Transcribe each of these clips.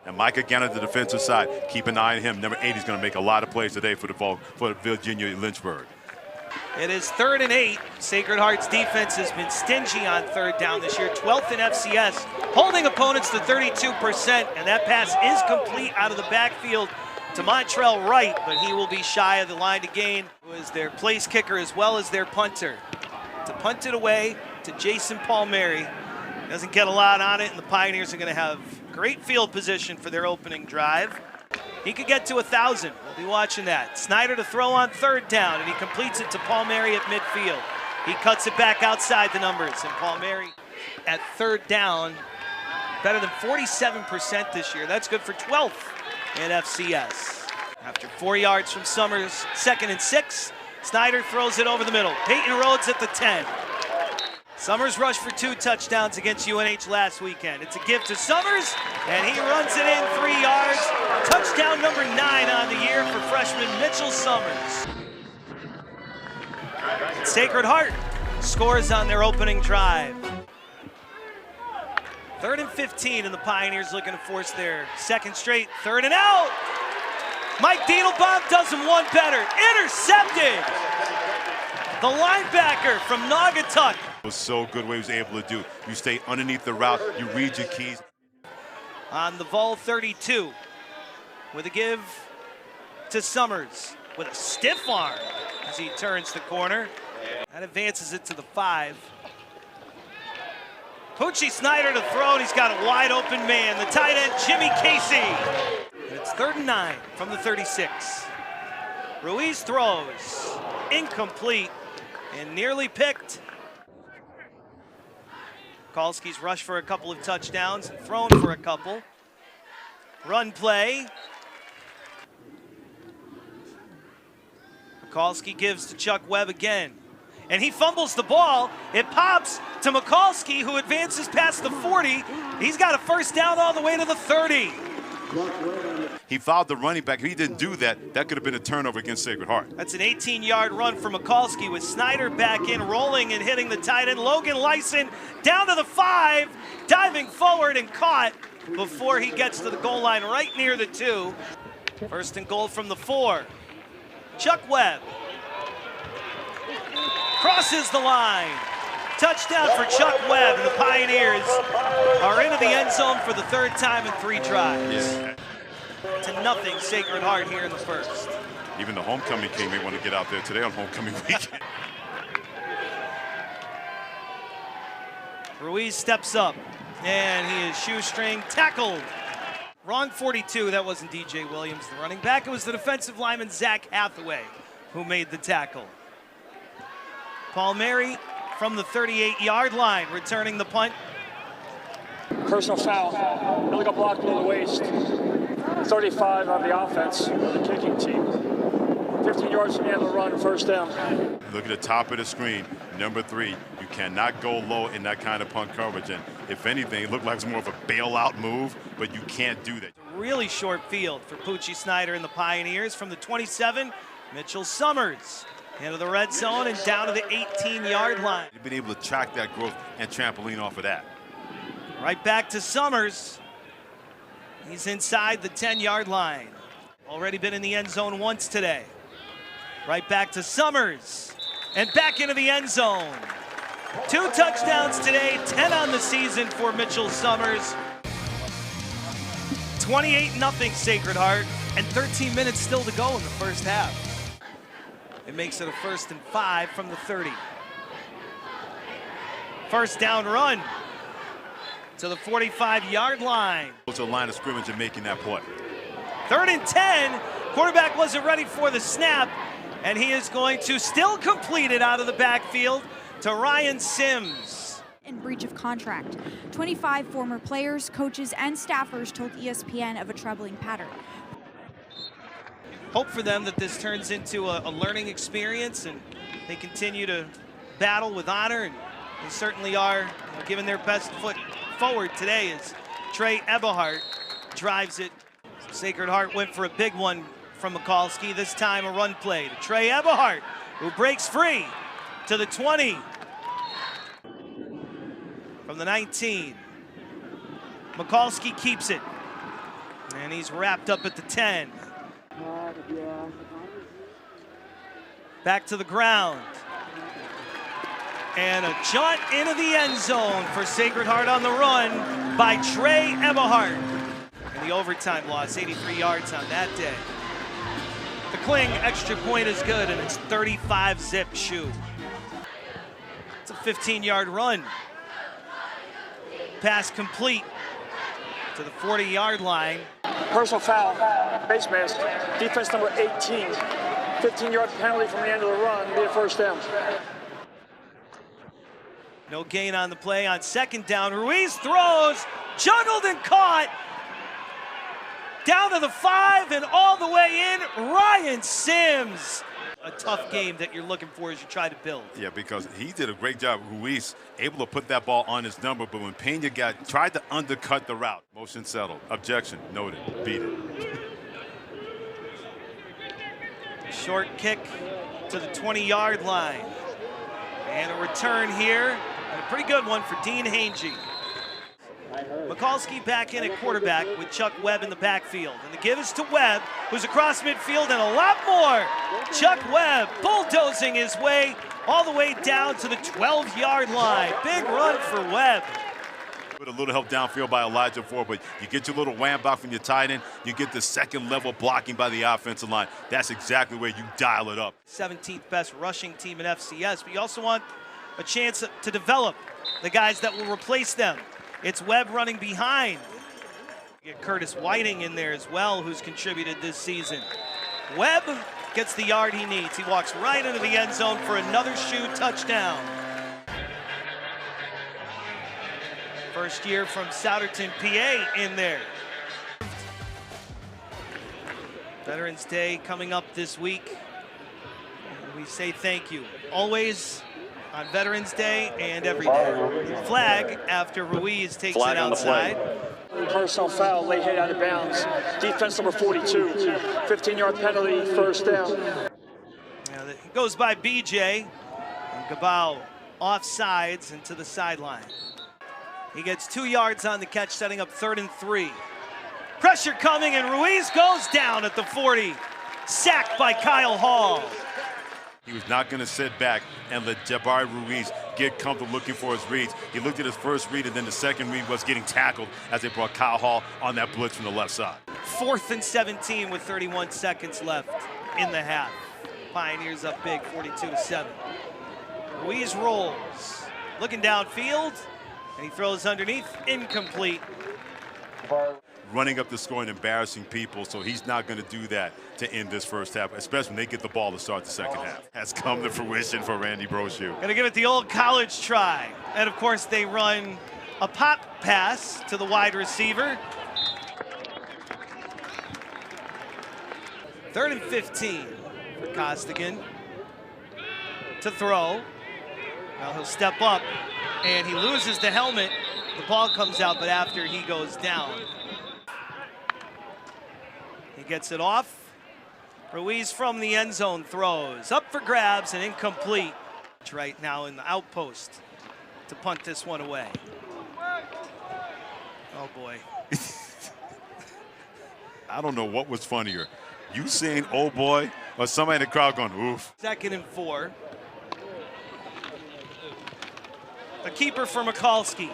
And Mike again at the defensive side. Keep an eye on him. Number 8 is going to make a lot of plays today for Virginia Lynchburg. It is 3rd and 8. Sacred Heart's defense has been stingy on 3rd down this year, 12th in FCS, holding opponents to 32%, and that pass is complete out of the backfield to Montrell Wright, but he will be shy of the line to gain, who is their place kicker as well as their punter. To punt it away to Jason Palmieri. Doesn't get a lot on it, and the Pioneers are going to have great field position for their opening drive. He could get to 1,000. We'll be watching that. Snyder to throw on 3rd down, and he completes it to Palmieri at midfield. He cuts it back outside the numbers, and Palmieri at 3rd down, better than 47% this year. That's good for 12th in FCS. After 4 yards from Summers, 2nd and 6, Snyder throws it over the middle. Peyton Rhodes at the 10. Summers rushed for 2 touchdowns against UNH last weekend. It's a gift to Summers, and he runs it in 3 yards. Touchdown number 9 on the year for freshman Mitchell Summers. Sacred Heart scores on their opening drive. 3rd and 15, and the Pioneers looking to force their 2nd straight 3rd and out. Mike Diedelbaum does him one better. Intercepted. The linebacker from Naugatuck. It was so good what he was able to do. You stay underneath the route, you read your keys. On the Vol 32, with a give to Summers with a stiff arm as he turns the corner. That advances it to the 5. Poochie Snyder to throw, and he's got a wide open man, the tight end Jimmy Casey. And it's 3rd and 9 from the 36. Ruiz throws, incomplete, and nearly picked. Mikulski's rushed for a couple of touchdowns and thrown for a couple. Run play. Mikulski gives to Chuck Webb again. And he fumbles the ball. It pops to Mikulski, who advances past the 40. He's got a 1st down all the way to the 30. He fouled the running back. If he didn't do that, that could have been a turnover against Sacred Heart. That's an 18-yard run for Mikulski with Snyder back in, rolling and hitting the tight end. Logan Lyson down to the 5, diving forward and caught before he gets to the goal line right near the 2. 1st and goal from the 4. Chuck Webb crosses the line. Touchdown for Chuck Webb, and the Pioneers are into the end zone for the 3rd time in 3 drives. Yeah. To nothing, Sacred Heart here in the 1st. Even the homecoming team may want to get out there today on homecoming weekend. Ruiz steps up, and he is shoestring tackled. Wrong 42, that wasn't DJ Williams, the running back. It was the defensive lineman, Zach Hathaway, who made the tackle. Palmieri from the 38-yard line, returning the punt. Personal foul, illegal block below the waist. 35 on the offense, the kicking team. 15 yards from the end of the run, 1st down. Look at the top of the screen, number 3. You cannot go low in that kind of punt coverage. And if anything, it looked like it's more of a bailout move, but you can't do that. Really short field for Poochie Snyder and the Pioneers. From the 27, Mitchell Summers into the red zone and down to the 18-yard line. You've been able to track that growth and trampoline off of that. Right back to Summers. He's inside the 10-yard line. Already been in the end zone once today. Right back to Summers. And back into the end zone. 2 touchdowns today, 10 on the season for Mitchell Summers. 28-0 Sacred Heart, and 13 minutes still to go in the 1st half. It makes it a 1st and 5 from the 30. 1st down run to the 45-yard line. Go to the line of scrimmage and making that play. 3rd and 10. Quarterback wasn't ready for the snap, and he is going to still complete it out of the backfield to Ryan Sims. In breach of contract. 25 former players, coaches, and staffers told ESPN of a troubling pattern. Hope for them that this turns into a learning experience and they continue to battle with honor, and they certainly are giving their best foot forward today as Trey Eberhardt drives it. Sacred Heart went for a big one from Mikulski, this time a run play to Trey Eberhardt, who breaks free to the 20. From the 19, Mikulski keeps it. And he's wrapped up at the 10. Back to the ground. And a jaunt into the end zone for Sacred Heart on the run by Trey Eberhardt. And the overtime loss, 83 yards on that day. The Kling extra point is good, and it's 35-zip shoe. It's a 15-yard run. Pass complete to the 40-yard line. Personal foul, face mask, defense number 18. 15-yard penalty from the end of the run, be a first down. No gain on the play on second down. Ruiz throws, juggled and caught. Down to the 5 and all the way in, Ryan Sims. A tough game that you're looking for as you try to build. Yeah, because he did a great job. Ruiz able to put that ball on his number, but when Pena tried to undercut the route, motion settled. Objection noted. Beat it. Short kick to the 20-yard line. And a return here, and a pretty good one for Dean Hangey. Mikulski back in at quarterback with Chuck Webb in the backfield. And the give is to Webb, who's across midfield and a lot more. Chuck Webb bulldozing his way all the way down to the 12-yard line. Big run for Webb. With a little help downfield by Elijah Ford, but you get your little wham block from your tight end, you get the second level blocking by the offensive line. That's exactly where you dial it up. 17th best rushing team in FCS, but you also want a chance to develop the guys that will replace them. It's Webb running behind. You get Curtis Whiting in there as well, who's contributed this season. Webb gets the yard he needs. He walks right into the end zone for another shoe touchdown. First year from Souderton, PA in there. Veterans Day coming up this week. We say thank you. Always on Veterans Day and every day. Flag after Ruiz takes it outside. Personal foul, late hit out of bounds. Defense number 42. 15-yard penalty, first down. Now it goes by BJ. And Gabao offsides and to the sideline. He gets 2 yards on the catch, setting up 3rd and 3. Pressure coming, and Ruiz goes down at the 40. Sacked by Kyle Hall. He was not going to sit back and let Jabari Ruiz get comfortable looking for his reads. He looked at his first read, and then the second read was getting tackled as they brought Kyle Hall on that blitz from the left side. 4th and 17 with 31 seconds left in the half. Pioneers up big, 42-7. Ruiz rolls, looking downfield, and he throws underneath, incomplete. Running up the score and embarrassing people, so he's not going to do that to end this first half, especially when they get the ball to start the second half. Has come to fruition for Randy Brochu. Gonna give it the old college try. And of course they run a pop pass to the wide receiver. 3rd and 15 for Costigan to throw. Now he'll step up and he loses the helmet. The ball comes out, but after he goes down. He gets it off. Ruiz from the end zone throws. Up for grabs and incomplete. Right now in the outpost to punt this one away. Oh boy. I don't know what was funnier. You saying, oh boy, or somebody in the crowd going, oof. 2nd and 4. A keeper for Mikulski.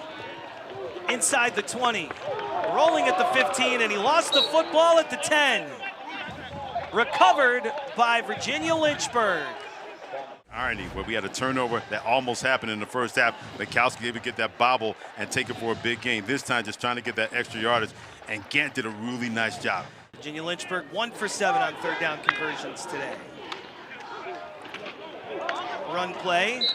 Inside the 20. Rolling at the 15, and he lost the football at the 10. Recovered by Virginia Lynchburg. Irony, where we had a turnover that almost happened in the first half. Mikulski able to get that bobble and take it for a big gain. This time just trying to get that extra yardage, and Gant did a really nice job. Virginia Lynchburg 1 for 7 on 3rd down conversions today. Run play.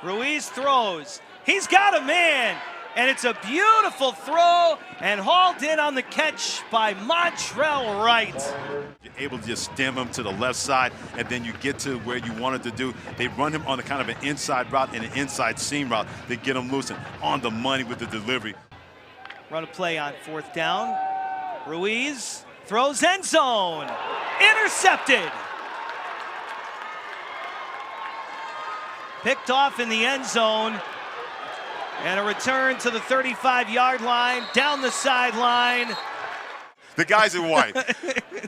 Ruiz throws. He's got a man, and it's a beautiful throw, and hauled in on the catch by Montrell Wright. You're able to just stem him to the left side, and then you get to where you wanted to do. They run him on a kind of an inside route and an inside seam route to get him loose and on the money with the delivery. Run a play on 4th down. Ruiz throws end zone. Intercepted. Picked off in the end zone. And a return to the 35-yard line, down the sideline. The guy's in white,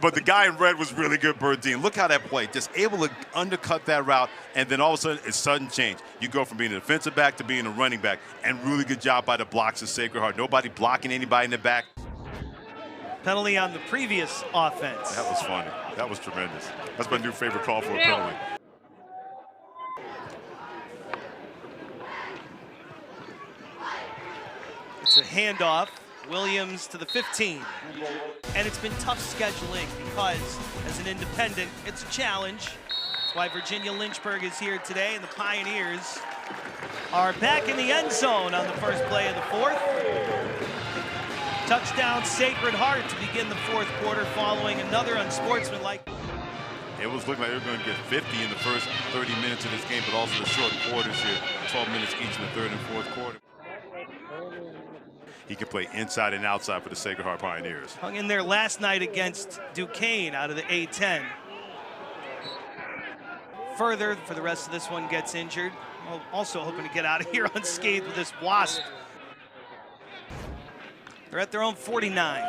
but the guy in red was really good, Burdine. Look how that played, just able to undercut that route, and then all of a sudden, it's sudden change. You go from being a defensive back to being a running back, and really good job by the blocks of Sacred Heart. Nobody blocking anybody in the back. Penalty on the previous offense. That was funny. That was tremendous. That's my new favorite call for a penalty. It's a handoff. Williams to the 15. And it's been tough scheduling because as an independent, it's a challenge. That's why Virginia Lynchburg is here today, and the Pioneers are back in the end zone on the first play of the fourth. Touchdown Sacred Heart to begin the fourth quarter following another unsportsmanlike. It was looking like they were going to get 50 in the first 30 minutes of this game, but also the short quarters here, 12 minutes each in the third and fourth quarter. He can play inside and outside for the Sacred Heart Pioneers. Hung in there last night against Duquesne out of the A-10. Further, for the rest of this one, gets injured. Well, also hoping to get out of here unscathed with this wasp. They're at their own 49.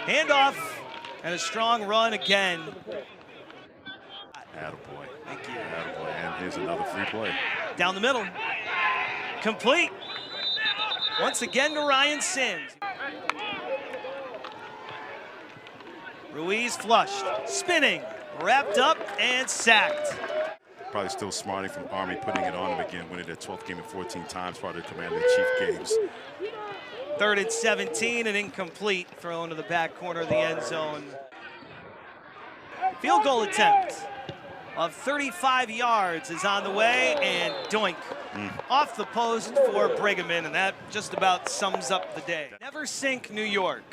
Handoff and a strong run again. Attaboy. Thank you. Attaboy. And here's another free play. Down the middle. Complete. Once again to Ryan Sims. Ruiz flushed, spinning, wrapped up, and sacked. Probably still smarting from Army, putting it on him again, winning their 12th game in 14 times, part of the Commander-in-Chief games. 3rd and 17, and incomplete, thrown to the back corner of the end zone. Field goal attempt of 35 yards is on the way, and doink. Off the post for Brigham, and that just about sums up the day. Never Sink, New York.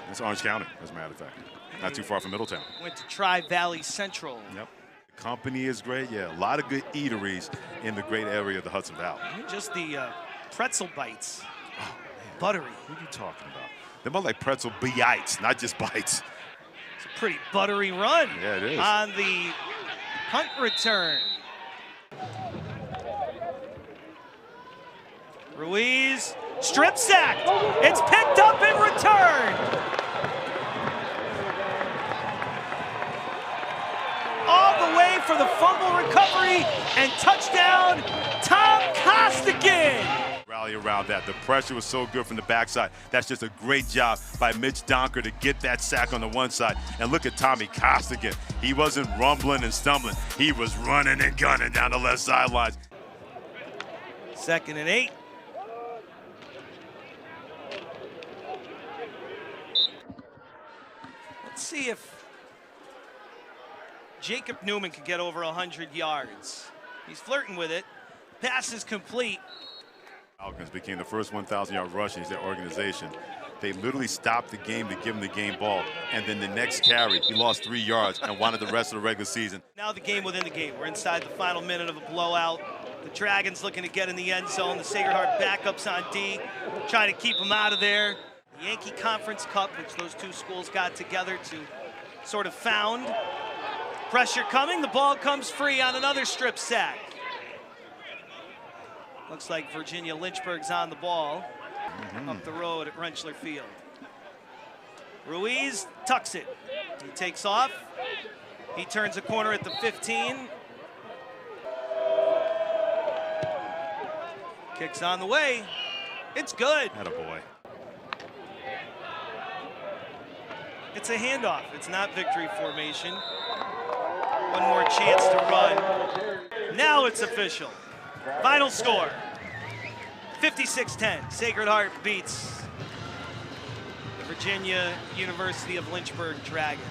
It's Orange County, as a matter of fact. Not too far from Middletown. Went to Tri-Valley Central. Yep. The company is great, yeah. A lot of good eateries in the great area of the Hudson Valley. Just the pretzel bites. Oh, man. Buttery. What are you talking about? They're more like pretzel bites, not just bites. It's a pretty buttery run. Yeah, it is. On the punt return. Ruiz, strip sacked. It's picked up and returned. All the way for the fumble recovery and touchdown, Tom Costigan. Rally around that. The pressure was so good from the backside. That's just a great job by Mitch Donker to get that sack on the one side. And look at Tommy Costigan. He wasn't rumbling and stumbling. He was running and gunning down the left sidelines. 2nd and 8. Let's see if Jacob Newman can get over 100 yards. He's flirting with it. Pass is complete. Falcons became the first 1,000-yard rushing in their organization. They literally stopped the game to give him the game ball, and then the next carry, he lost 3 yards and wanted the rest of the regular season. Now the game within the game. We're inside the final minute of a blowout. The Dragons looking to get in the end zone. The Sacred Heart backups on D, trying to keep them out of there. The Yankee Conference Cup, which those two schools got together to sort of found. Pressure coming, the ball comes free on another strip sack. Looks like Virginia Lynchburg's on the ball up the road at Rentschler Field. Ruiz tucks it. He takes off. He turns a corner at the 15. Kicks on the way. It's good. Attaboy. It's a handoff. It's not victory formation. One more chance to run. Now it's official. Final score, 56-10. Sacred Heart beats the Virginia University of Lynchburg Dragons.